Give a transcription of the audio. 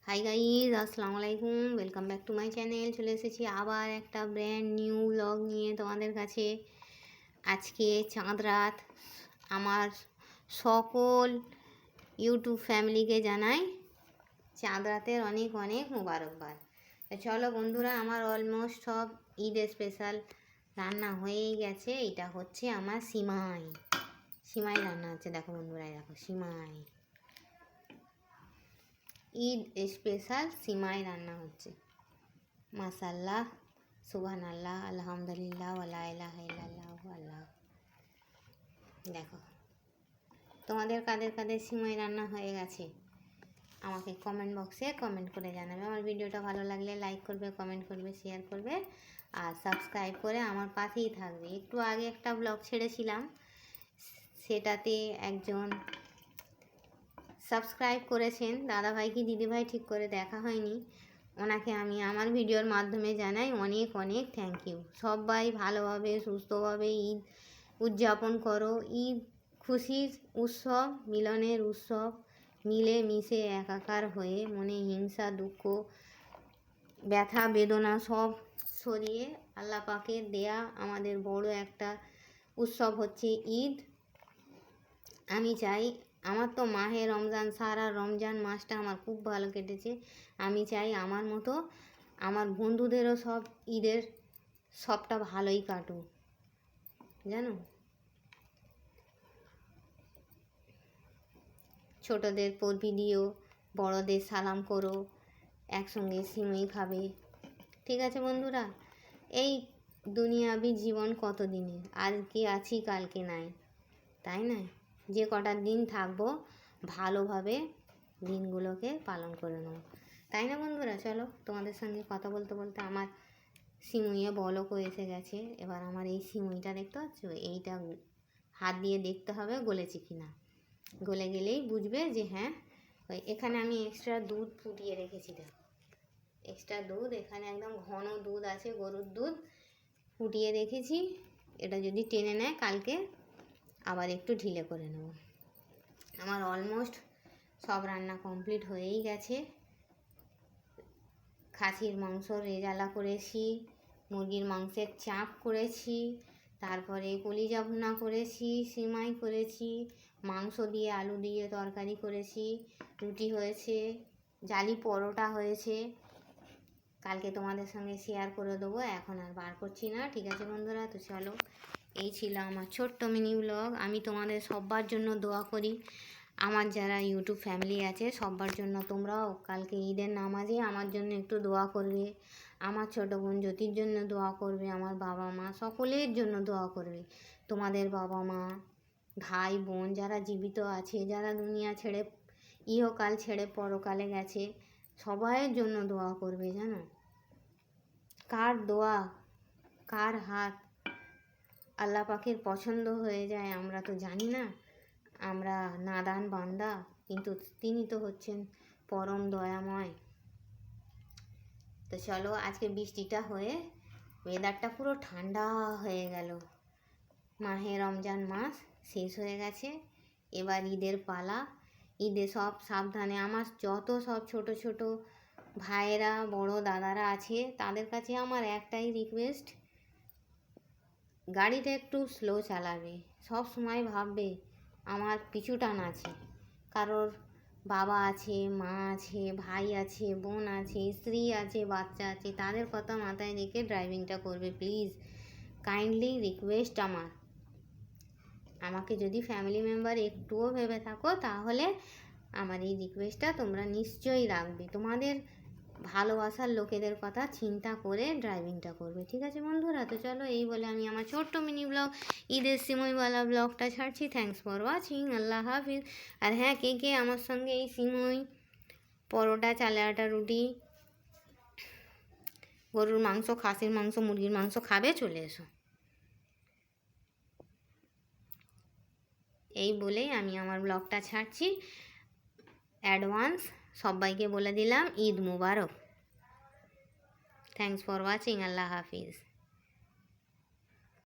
Hi guys, আসসালামু আলাইকুম। Welcome back to my channel. চলে এসেছি আবার একটা ব্র্যান্ড নিউ ব্লগ নিয়ে তোমাদের কাছে। আজকে চাঁদ রাত। আমার সকল ইউটিউব ফ্যামিলিকে জানাই চাঁদ রাতের অনেক অনেক মোবারকবাদ। চলো বন্ধুরা, আমার অলমোস্ট সব ঈদের স্পেশাল রান্না হয়েই গেছে। এটা হচ্ছে আমার সিমাই রান্না হচ্ছে। দেখো বন্ধুরা, দেখো সিমাই, ঈদ স্পেশাল সিমাই রান্না হচ্ছে। মাশাআল্লাহ, সুবহানাল্লাহ, আলহামদুলিল্লাহ, ওয়ালা ইলাহা ইল্লাল্লাহু আল্লাহ। দেখো তোমাদের কাদের কাদের সিমাই রান্না হয়ে গেছে আমাকে কমেন্ট বক্সে কমেন্ট করে জানাবে। আমার ভিডিওটা ভালো লাগলে লাইক করবে, কমেন্ট করবে, শেয়ার করবে আর সাবস্ক্রাইব করে আমার পাশেই থাকবে। একটু আগে একটা ব্লগ ছেড়েছিলাম, সেটাতে একজন সাবস্ক্রাইব করেছেন দাদাভাই কি দিদিভাই ঠিক করে দেখা হয়নি, ওনাকে আমি আমার ভিডিওর মাধ্যমে জানাই অনেক অনেক থ্যাংক ইউ। সবাই ভালোভাবে সুস্থভাবে ঈদ উদযাপন করো। ঈদ খুশির উৎসব, মিলনের উৎসব। মিলে মিশে একাকার হয়ে মনে হিংসা, দুঃখ, ব্যথা, বেদনা সব সরিয়ে আল্লাহ পাকের দেয়া আমাদের বড় একটা উৎসব হচ্ছে ঈদ। আমি চাই, আমার তো মাহে রমজান, সারা রমজান মাসটা আমার খুব ভালো কেটেছে। আমি চাই আমার মতো আমার বন্ধুদেরও সব ঈদের সবটা ভালোই কাটুক, জানো। ছোটদের পরবি দিও, বড়দের সালাম করো, একসঙ্গে সিমই খাবে। ঠিক আছে বন্ধুরা, এই দুনিয়াবি জীবন কত দিনের, আজকে আছি কালকে নাই, তাই না? যে কটা দিন থাকবো ভালোভাবে দিনগুলোকে পালন করে নেব, তাই না বন্ধুরা? চলো, তোমাদের সঙ্গে কথা বলতে বলতে আমার সিমুইয়ে বলকও এসে গেছে। এবার আমার এই সিমুইটা দেখতে পাচ্ছ, এইটা হাত দিয়ে দেখতে হবে গলেছে কি না। গলে গেলেই বুঝবে যে হ্যাঁ। এখানে আমি এক্সট্রা দুধ ফুটিয়ে রেখেছি। দেখো এক্সট্রা দুধ, এখানে একদম ঘন দুধ আছে, গরুর দুধ ফুটিয়ে রেখেছি। এটা যদি টেনে নেয় কালকে আবার একটু ঢিলে করে নেব। আমার অলমোস্ট সব রান্না কমপ্লিট হয়েই গেছে। খাসির মাংস রেজালা করেছি, মুরগির মাংসের চাপ করেছি, তারপরে কলিজা ভুনা করেছি, সিমাই করেছি, মাংস দিয়ে আলু দিয়ে তরকারি করেছি, রুটি হয়েছে, জালি পরোটা হয়েছে। কালকে তোমাদের সঙ্গে শেয়ার করে দেবো, এখন আর বার করছি না। ঠিক আছে বন্ধুরা, তো চলো, এই ছিল আমার ছোট্ট মিনি ব্লগ। আমি তোমাদের সবার জন্য দোয়া করি। আমার যারা ইউটিউব ফ্যামিলি আছে সবার জন্য তোমরাও কালকে ঈদের নামাজে আমার জন্য একটু দোয়া করবে। আমার ছোটো বোন জ্যোতির জন্য দোয়া করবে, আমার বাবা মা সকলের জন্য দোয়া করবে। তোমাদের বাবা মা, ভাই বোন যারা জীবিত আছে, যারা দুনিয়া ছেড়ে ইহকাল ছেড়ে পরকালে গেছে, সবাইয়ের জন্য দোয়া করবে। জানো, কার দোয়া, কার হাত আল্লাহ পাকের পছন্দ হয়ে যায় আমরা তো জানি না। আমরা নাদান বান্দা, কিন্তু তিনি তো হচ্ছেন পরম দয়াময়। তো চলো, আজকে বৃষ্টিটা হয়ে ওয়েদারটা পুরো ঠান্ডা হয়ে গেল। মাহে রমজান মাস শেষ হয়ে গেছে, এবার ঈদের পালা। ঈদে সব সাবধানে। আমার যত সব ছোট ছোট ভাইয়েরা, বড় দাদারা আছে, তাদের কাছে আমার একটাই রিকোয়েস্ট, গাড়িটা একটু স্লো চালাবে। সব সময় ভাববে আমার পিছু টান আছে, কারোর বাবা আছে, মা আছে, ভাই আছে, বোন আছে, স্ত্রী আছে, বাচ্চা আছে, তাদের কথা মাথায় রেখে ড্রাইভিংটা করবে প্লিজ। কাইন্ডলি রিকোয়েস্ট আমার। আমাকে যদি ফ্যামিলি মেম্বার একটুও ভেবে থাকো তাহলে আমার এই রিকোয়েস্টটা তোমরা নিশ্চয়ই রাখবে। তোমাদের ভালোবাসার লোকেদের কথা চিন্তা করে ড্রাইভিংটা করবে। ঠিক আছে বন্ধুরা, তো চলো, এই বলে আমি আমার ছোট্ট মিনি ব্লগ ঈদের সিমইওয়ালা ব্লগটা ছাড়ছি। থ্যাংকস ফর ওয়াচিং, আল্লাহ হাফিজ। আর হ্যাঁ, কে কে আমার সঙ্গে এই সিমই, পরোটা, চালের আটা রুটি, গরুর মাংস, খাসির মাংস, মুরগির মাংস খাবে, চলে এসো। এই বলেই আমি আমার ব্লগটা ছাড়ছি। অ্যাডভান্স সবাইকে বলে দিলাম ঈদ মুবারক। Thanks for watching, Allah Hafiz.